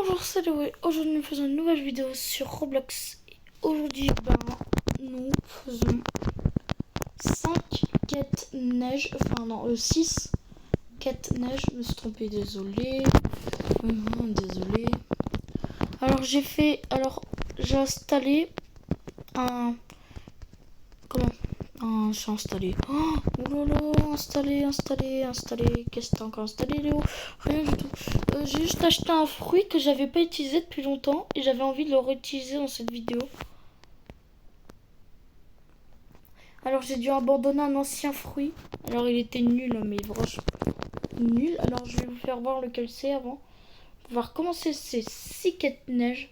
Bonjour, c'est Loé. Aujourd'hui, nous faisons une nouvelle vidéo sur Roblox. Aujourd'hui, nous faisons 5 quêtes neige. Enfin, non, 6 quêtes neige. Je me suis trompée, désolé. Désolé. Alors, j'ai installé un. J'ai installé. Oh là là, installé. Qu'est-ce que t'as encore installé, Léo? Rien du tout. J'ai juste acheté un fruit que j'avais pas utilisé depuis longtemps et j'avais envie de le réutiliser dans cette vidéo. Alors j'ai dû abandonner un ancien fruit. Alors il était nul, mais franchement nul. Alors je vais vous faire voir lequel c'est avant. Pour voir comment c'est ces 6 quêtes neige.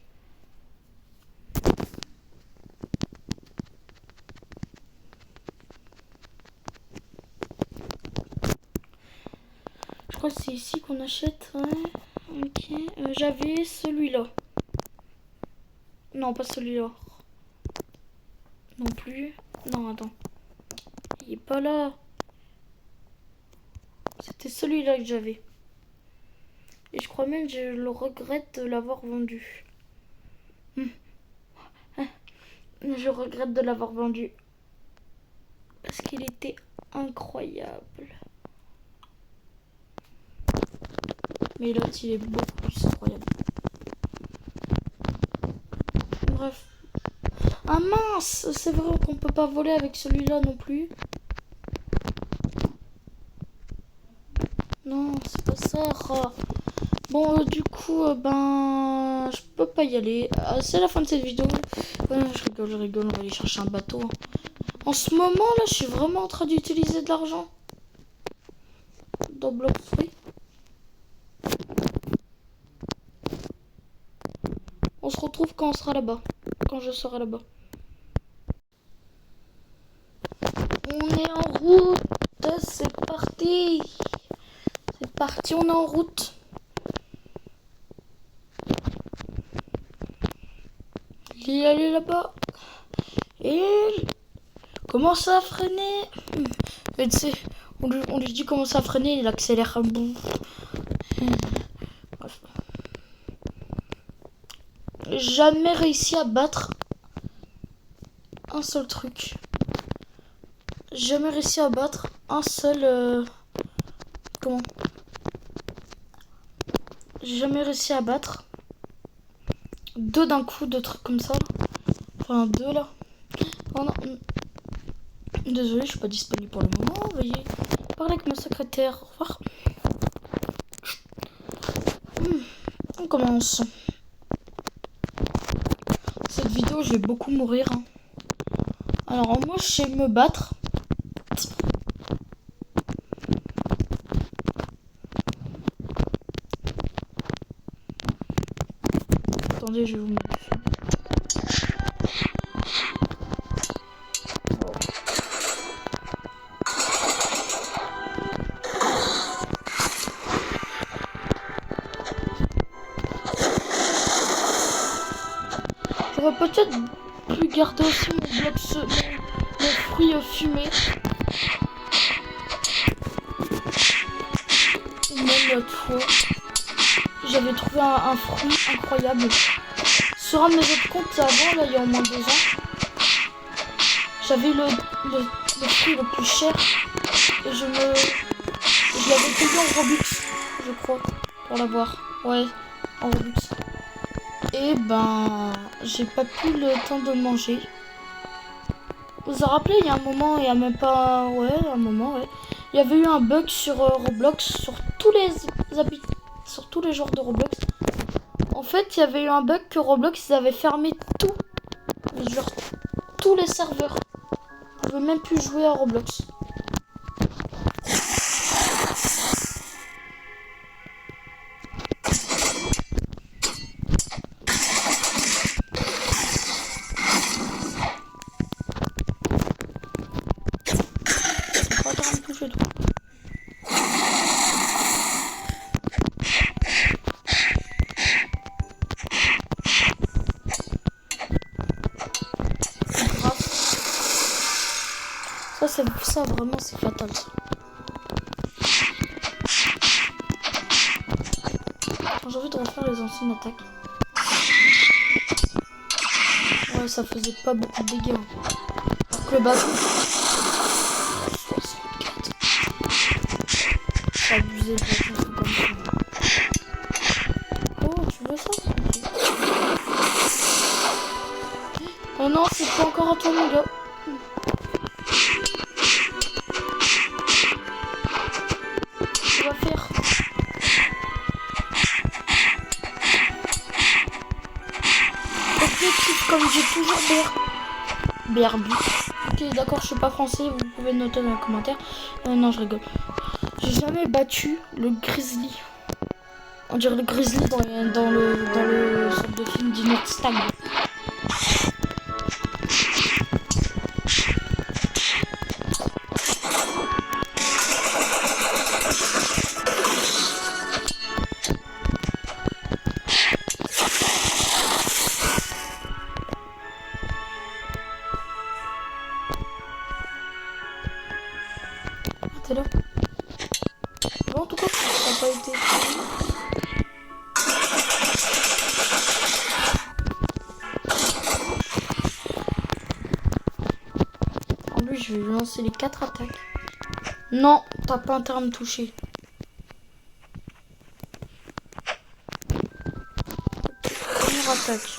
Je crois que c'est ici qu'on achète. Ouais. Ok. J'avais celui-là. Non, pas celui-là. Non plus. Non, attends. Il est pas là. C'était celui-là que j'avais. Et je crois même que je le regrette de l'avoir vendu. Je regrette de l'avoir vendu. Parce qu'il était incroyable. Mais l'autre, il est beaucoup plus incroyable. Bref. Ah mince! C'est vrai qu'on peut pas voler avec celui-là non plus. Non, c'est pas ça. Ah. Bon, du coup, je peux pas y aller. C'est la fin de cette vidéo. Je rigole, on va aller chercher un bateau. En ce moment, là, je suis vraiment en train d'utiliser de l'argent. Dans Block Free. On se retrouve quand on sera là-bas. Quand je serai là-bas. On est en route. C'est parti. C'est parti, on est en route. Il est allé là-bas. Et commence à freiner. Et tu sais, on lui dit commence à freiner, il accélère un bout. Bref. Jamais réussi à battre un seul truc. Jamais réussi à battre un seul. Comment? J'ai jamais réussi à battre deux d'un coup, de trucs comme ça. Enfin, deux là. Oh non. Désolé, je suis pas disponible pour le moment. Veuillez parler avec ma secrétaire. Au revoir. On commence. Cette vidéo, je vais beaucoup mourir. Alors, moi, je sais me battre. Attendez, je vais vous mettre. J'aurais peut-être pu garder aussi mon fruit fumé. Même l'autre fois, j'avais trouvé un fruit incroyable. Sur un de mes autres comptes avant, là, il y a au moins 2 ans, j'avais le fruit le plus cher. Et je l'avais payé en Robux, je crois, pour l'avoir. Ouais, en Robux. Et j'ai pas pu le temps de manger. Vous vous rappelez, il y a un moment, il y a même pas... Ouais, un moment, ouais. Il y avait eu un bug sur Roblox, sur tous les joueurs de Roblox. En fait, il y avait eu un bug que Roblox, ils avaient fermé tous les serveurs. On ne peut même plus jouer à Roblox. Ça vraiment c'est fatal ça. J'ai envie de refaire faire les anciennes attaques. Ouais, ça faisait pas beaucoup de dégâts. Alors que le bateau... 64. C'est abusé le bateau, c'est comme ça. Oh, tu veux ça? Oh non, c'est pas encore à toi, mon gars. On va faire... Objectif, comme j'ai toujours BRB. Ok, d'accord, je suis pas français, vous pouvez le noter dans les commentaires. Non, je rigole. J'ai jamais battu le grizzly. On dirait le grizzly dans le sorte de film d'Inert Stag. T'es là? Bon, en tout cas, ça n'a pas été... En plus, je vais lui lancer les 4 attaques. Non, t'as pas intérêt à me toucher. Première attaque.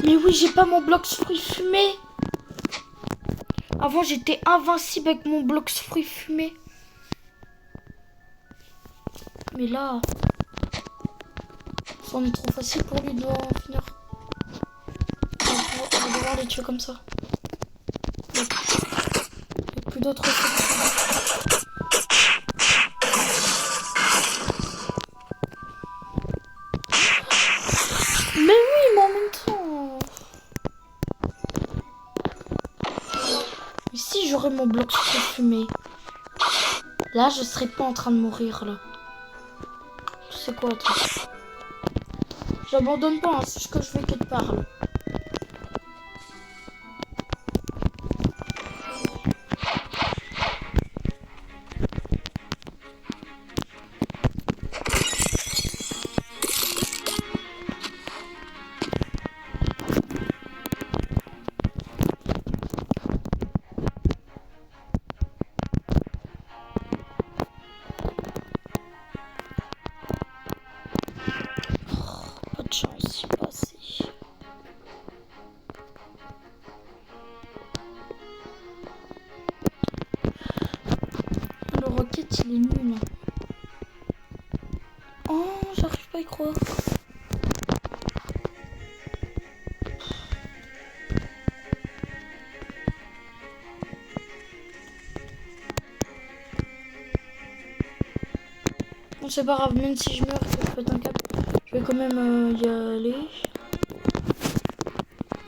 Mais oui, j'ai pas mon bloc fruits fumés. Avant, j'étais invincible avec mon bloc fruits fumés. Mais là, ça en est trop facile pour lui de en finir. On va devoir les tuer comme ça. Il n'y a plus d'autres choses. Mais oui, mais en même temps... Mais si j'aurais mon bloc fumé, là, je serais pas en train de mourir, là. Tu sais quoi, toi? J'abandonne pas, hein, c'est ce que je fais quelque part, là. Pas de chance, pas assez. Le roquette, il est nul. Oh, j'arrive pas à y croire. Bon, c'est pas grave, même si je meurs, que je pète un câble, je vais quand même y aller.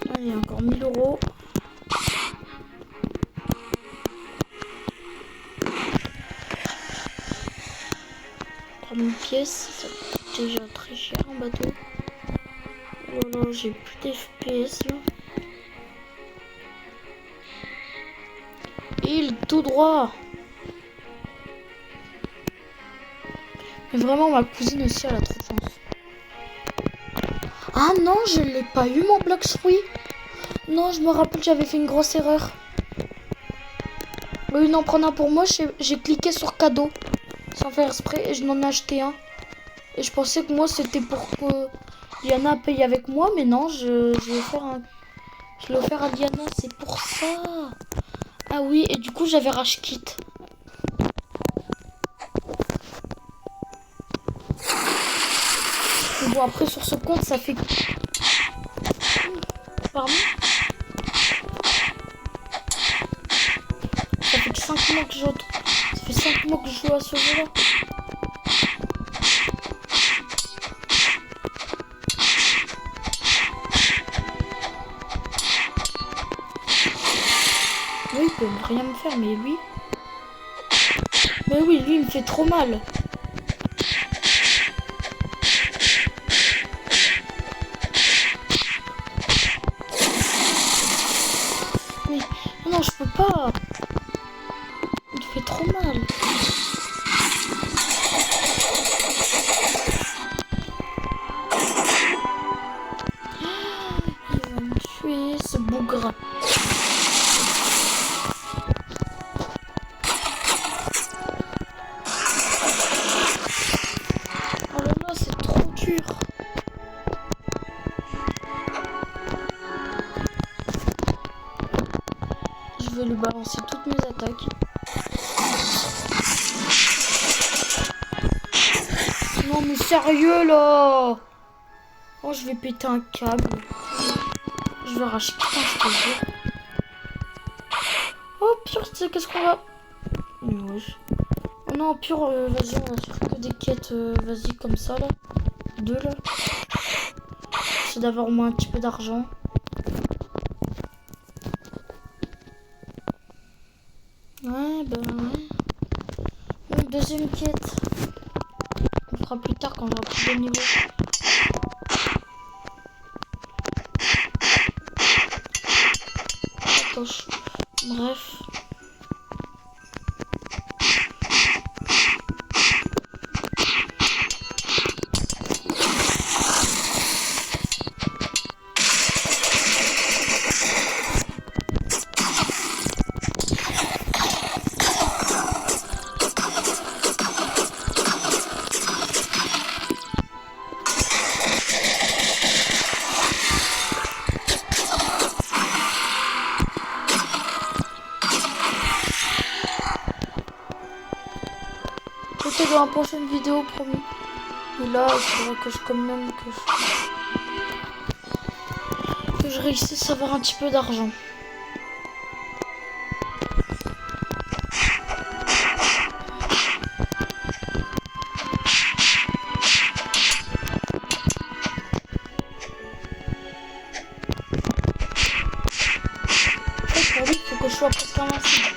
Là, il y a encore 1000 €. 3000 pièces, ça coûte déjà très cher un bateau. Oh là là, j'ai plus d'FPS là. Il tout droit. Mais vraiment, ma cousine aussi, elle a trop de chance. Ah non, je l'ai pas eu mon bloc fruit. Non, je me rappelle, j'avais fait une grosse erreur. Oui, non, prendre un pour moi, j'ai cliqué sur cadeau. Sans faire exprès, et je n'en ai acheté un. Et je pensais que moi, c'était pour que Diana paye avec moi, mais non, je vais faire un... Je l'ai offert à Diana, c'est pour ça. Ah oui, et du coup, j'avais rage kit. Bon, après, sur ce compte, ça fait... Pardon. Ça fait que 5 mois que je joue. Ça fait 5 mois que je joue à ce jeu-là. Oui, il peut rien me faire, mais lui... Mais oui, lui, il me fait trop mal. Oui. Non, je peux pas. Il me fait trop mal. Il va me tuer, ce bougre. Oh là là, c'est trop dur. Je vais lui balancer toutes mes attaques. Non mais sérieux là. Oh, je vais péter un câble. Je vais racheter un, je te jure. Oh pire, tu sais qu'est-ce qu'on va... Mais wesh. Oh non, pire, vas-y, on va faire que des quêtes, vas-y, comme ça là. 2 là. C'est d'avoir au moins un petit peu d'argent. Ouais, ben ouais. Donc, deuxième quête. On fera plus tard quand j'aurai plus de niveau. Atoche. Bref. Peut-être dans la prochaine vidéo, promis. Et là, il faudrait que je quand même que je réussisse à avoir un petit peu d'argent. Pour lui, il faut que je sois presque invincible.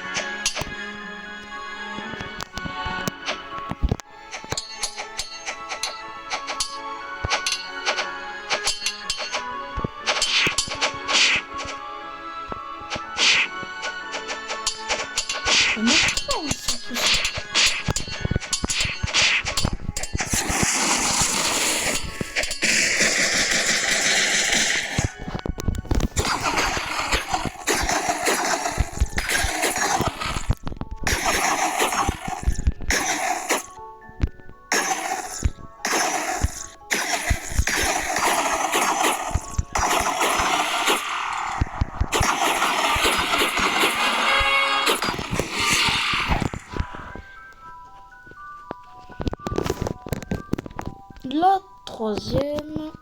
La troisième.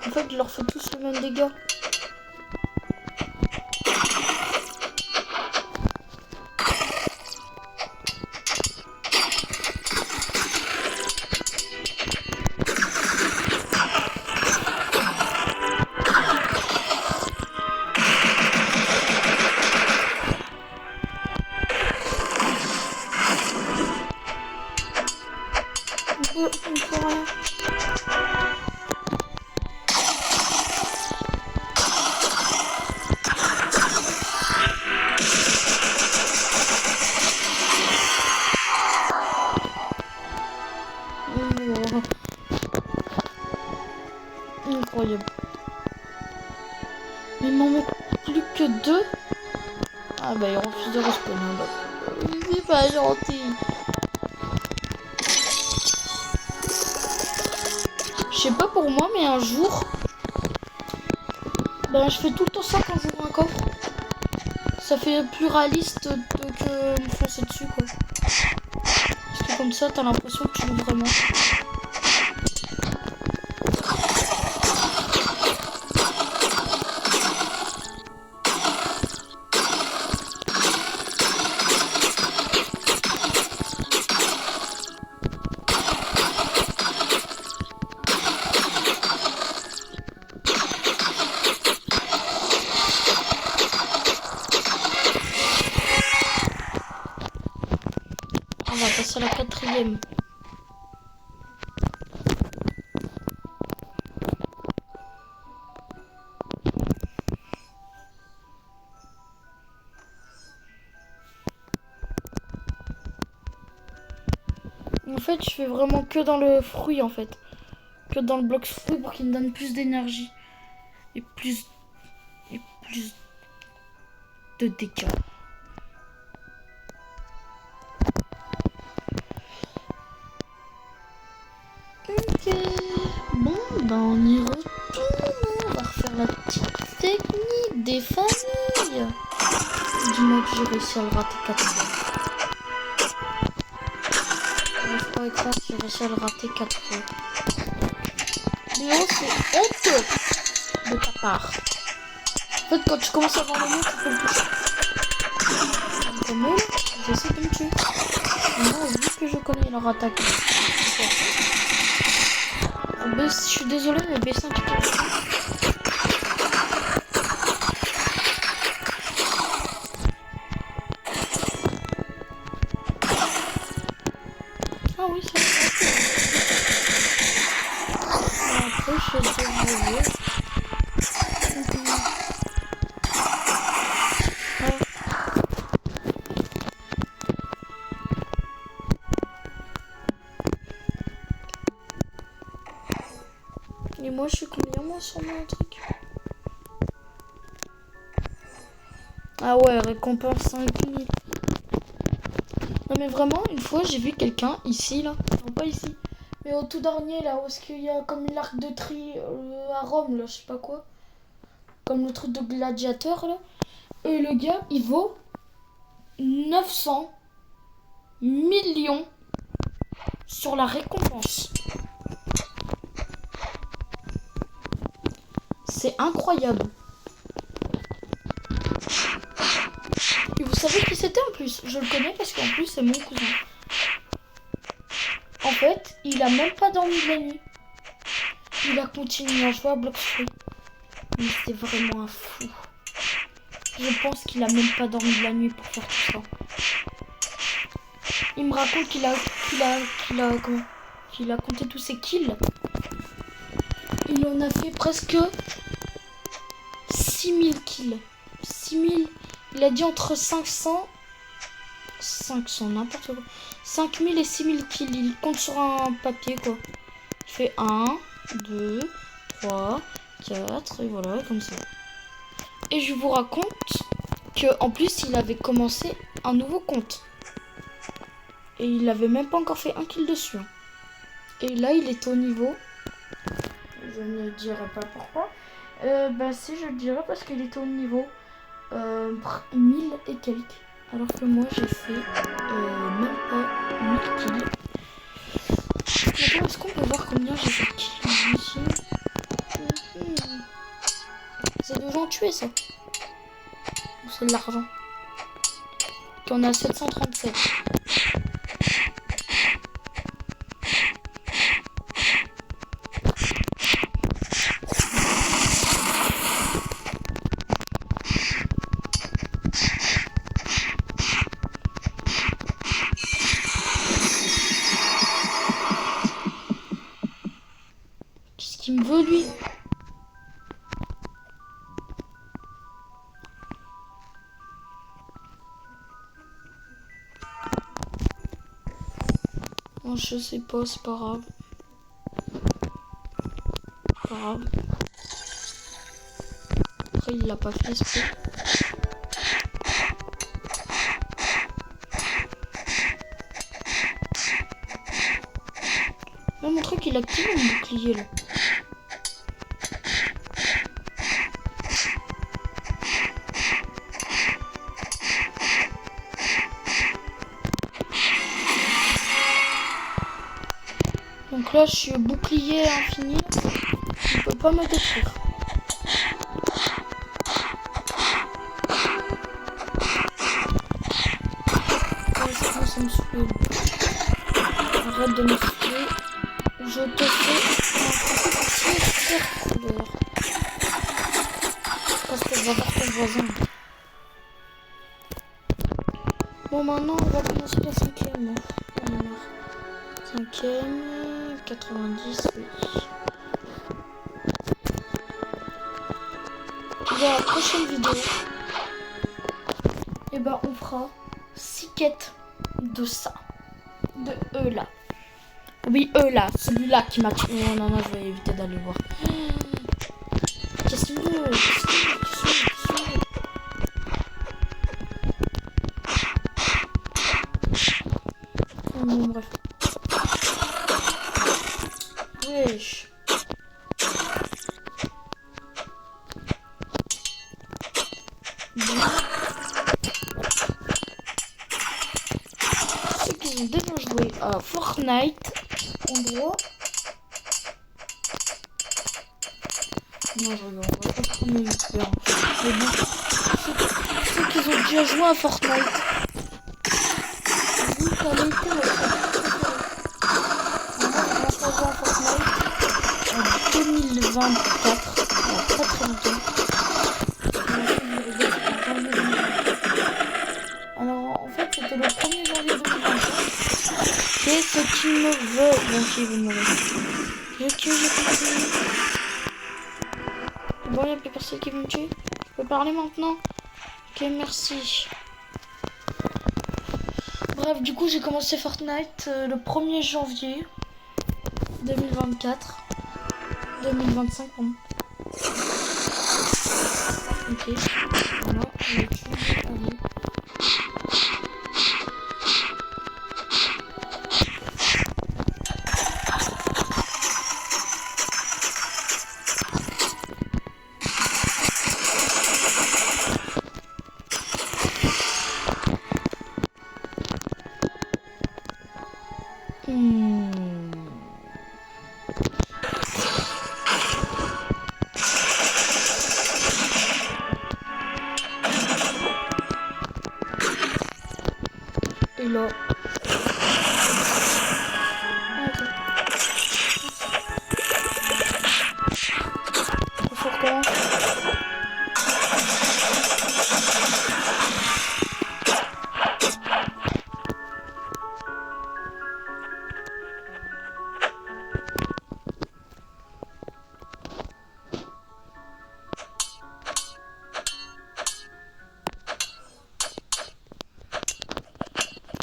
En fait, je leur fais tous le même dégât. On peut rien. Incroyable. Mais il m'en manque plus que 2. Ah bah il refuse de respawn. C'est pas gentil. Je sais pas pour moi, mais un jour, ben je fais tout le temps ça quand j'ouvre un coffre. Ça fait plus réaliste que me foncer dessus quoi. Parce que comme ça, t'as l'impression que tu l'ouvres vraiment. On va passer à la 4e. En fait, je fais vraiment que dans le fruit en fait. Que dans le bloc fruit pour qu'il me donne plus d'énergie. Et plus de dégâts. Ok. Bon, ben on y retourne. On va refaire la petite technique des familles. Dis-moi que j'ai réussi à le rater 4 fois. Pour écran, j'ai réussi à le rater 4 fois. Léo, c'est honteux de ta part. En fait, quand tu commences à voir le mot, tu peux le toucher. Le mot, j'essaie de me tuer. Moi, vu que je connais leur attaque. Je suis désolé, mais B5 ah oui, c'est vrai. Après, je vais dérouler. Et moi, je suis combien, moi, sur mon truc? Ah ouais, récompense 5000. Non mais vraiment, une fois, j'ai vu quelqu'un, ici, là. Non, pas ici. Mais au tout dernier, là, où est-ce qu'il y a comme une arc de tri à Rome, là, je sais pas quoi. Comme le truc de gladiateur, là. Et le gars, il vaut 900 millions sur la récompense. C'est incroyable. Et vous savez qui c'était en plus? Je le connais parce qu'en plus c'est mon cousin. En fait, il a même pas dormi de la nuit. Il a continué à jouer à Blox Fruit. Mais c'est vraiment un fou. Je pense qu'il a même pas dormi de la nuit pour faire tout ça. Il me raconte qu'il a compté tous ses kills. Il en a fait presque 6000 kills. 6000. Il a dit entre 500 n'importe quoi. 5000 et 6000 kills. Il compte sur un papier quoi. Il fait 1, 2, 3, 4 et voilà comme ça. Et je vous raconte que en plus il avait commencé un nouveau compte. Et il avait même pas encore fait un kill dessus. Et là il est au niveau. Je ne dirai pas pourquoi. Bah si je le dirais parce qu'il était au niveau 1000 et quelques. Alors que moi j'ai fait même pas 1000 kills. Maintenant est-ce qu'on peut voir combien j'ai fait de kills ici? C'est de gens tués ça. Ou c'est de l'argent? On a 737. qu'il me veut, lui? Oh, je sais pas, c'est pas grave. Pas grave. Après, il l'a pas fait exprès. Va montrer qu'il active mon bouclier là. Donc là, je suis bouclier infini. Il peut pas me détruire. Ouais, ça commence à me saouler. Arrête de me saouler. Je te fais un coup de parce que va voir ton voisin. Bon, maintenant, on va commencer la cinquième. Cinquième, 90, oui. Dans la prochaine vidéo, et ben on fera 6 quêtes de ça. De eux là. Oui, eux là. Celui-là qui m'a tué. Oh non, non, je vais éviter d'aller voir. Qu'est-ce qu'il veut? Bon, bref. Wesh. Ceux qui ont déjà joué à Fortnite, en droit. Non, je regarde, on va pas prendre une expérience. Mais bon, ceux qui ont déjà joué à Fortnite. Vous savez que en 2024, pas très longtemps. Alors en fait c'était le 1er janvier 2024. C'est ce qu'il me veut. Donc il veut me le tuer, j'ai compris. Bon, il n'y a plus personne qui veut me tuer. Je peux parler maintenant? Ok, merci. Bref, du coup j'ai commencé Fortnite le 1er janvier 2024. 2025, pardon. Ok. Voilà, allez. Et là. Faut recommencer.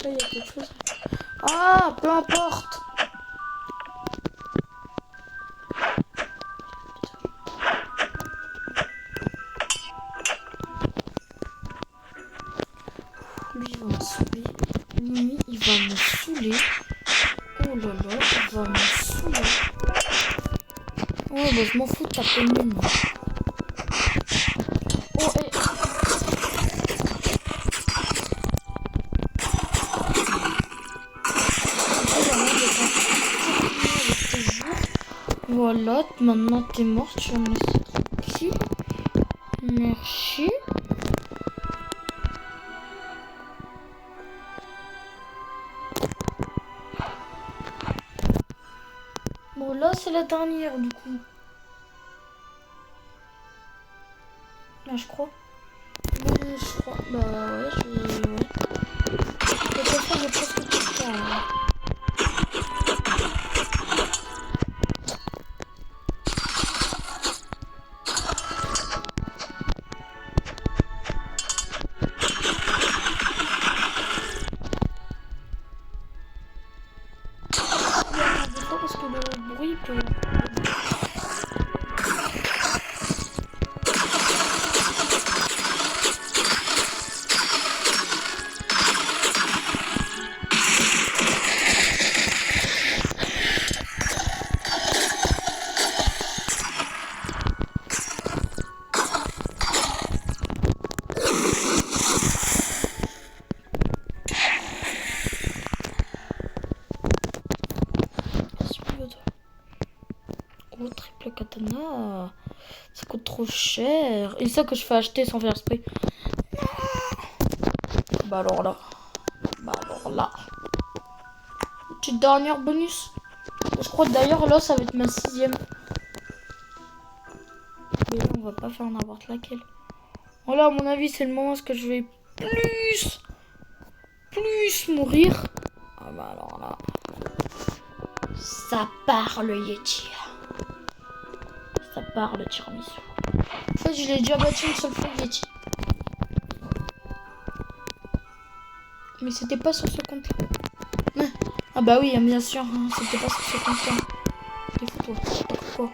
Là, il y a quelque chose. Ah, peu importe. Lui, il va me saouler. Lui, il va me saouler. Oh là là, il va me saouler. Ouais, bah, je m'en fous de ta commune. Oh, et... Voilà, maintenant t'es morte, tu vas me laisser tranquille. Merci. Bon, là c'est la dernière du coup. Là je crois. Je crois. Bah ouais, ouais. De toute façon, j'ai presque tout le temps. Hein. que le bruit peut... Oh, triple katana. Ça coûte trop cher. Et ça que je fais acheter sans faire exprès. Bah alors là. Petite dernière bonus. Je crois que d'ailleurs là ça va être ma 6ème. Mais là on va pas faire n'importe laquelle. Voilà, à mon avis c'est le moment où je vais plus mourir. Ah bah alors là. Ça part le Yeti. Ça part le tiramisu. En fait, je l'ai déjà battu une seule fois le Yeti. Mais c'était pas sur ce compte-là. Ah bah oui, bien sûr, hein, c'était pas sur ce compte-là. T'es fou toi, pourquoi?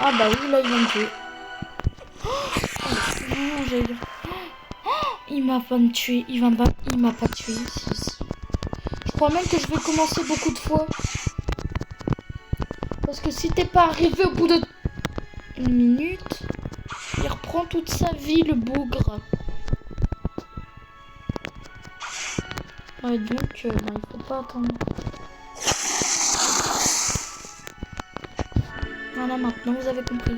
Ah bah oui, là il va me tuer. Non, j'ai... Il m'a pas me tué, il m'a pas tué. Si. Je crois même que je vais commencer beaucoup de fois. Parce que si t'es pas arrivé au bout de une minute, il reprend toute sa vie le bougre. Ouais, donc il faut pas attendre. Voilà, maintenant vous avez compris.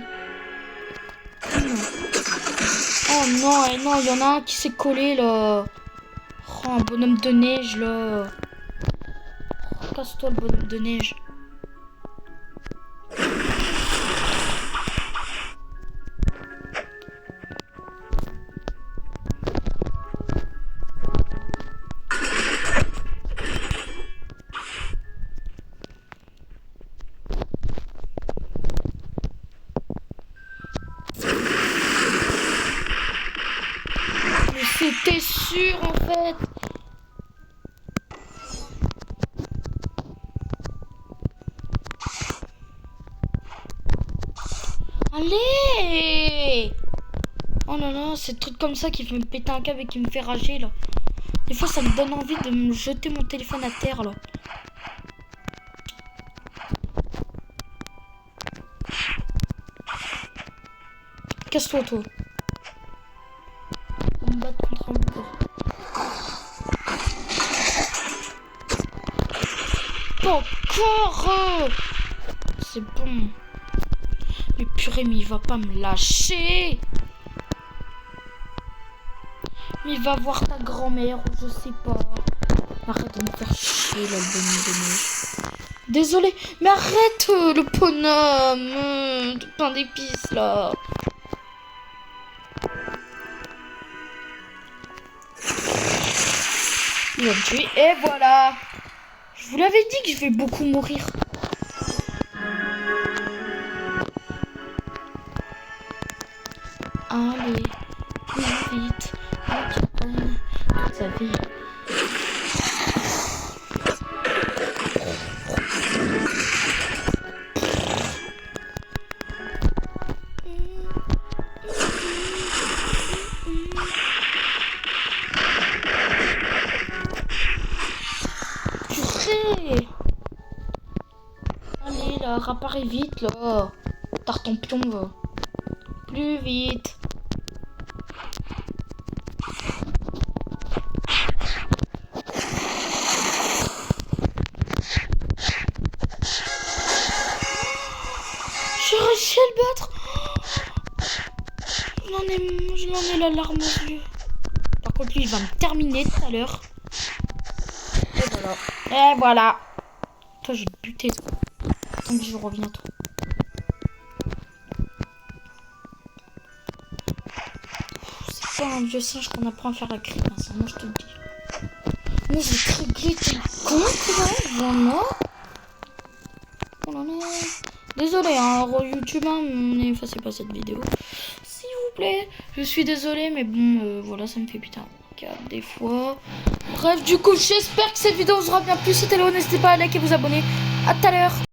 Oh non, il y en a un qui s'est collé là. Oh, un bonhomme de neige là. Oh, casse-toi le bonhomme de neige. C'était sûr en fait. Allez. Oh là là, c'est le truc comme ça qui fait me péter un câble et qui me fait rager là. Des fois ça me donne envie de me jeter mon téléphone à terre là. Casse-toi toi. On me bat contre un bougre. Encore. C'est bon. Mais purée, mais il va pas me lâcher. Mais il va voir ta grand-mère ou je sais pas. Arrête de me faire chier là, le bonhomme de neige. Désolé, mais arrête le bonhomme de pain d'épices là. Il va me tuer et voilà. Je vous l'avais dit que je vais beaucoup mourir. Allez, plus vite. Toute sa vie. Purée. Allez là, réparer vite là. Tard ton pion va. Plus vite. J'ai réussi à le battre. Je n'en ai la larme aux yeux. Par contre, lui, il va me terminer tout à l'heure. Et voilà. Et voilà. Toi, je vais te buter, toi. Tant que je reviens, toi. C'est pas un vieux singe qu'on apprend à faire la grimace, moi, je te le dis. Moi, je vais régler ton compte, là. Voilà. Oh là là. Désolé, hein, YouTube, hein, n'effacez pas cette vidéo. S'il vous plaît. Je suis désolée, mais bon, voilà, ça me fait putain des fois. Bref, du coup, j'espère que cette vidéo vous aura bien plu. Si c'est le cas, n'hésitez pas à liker et vous abonner. À tout à l'heure.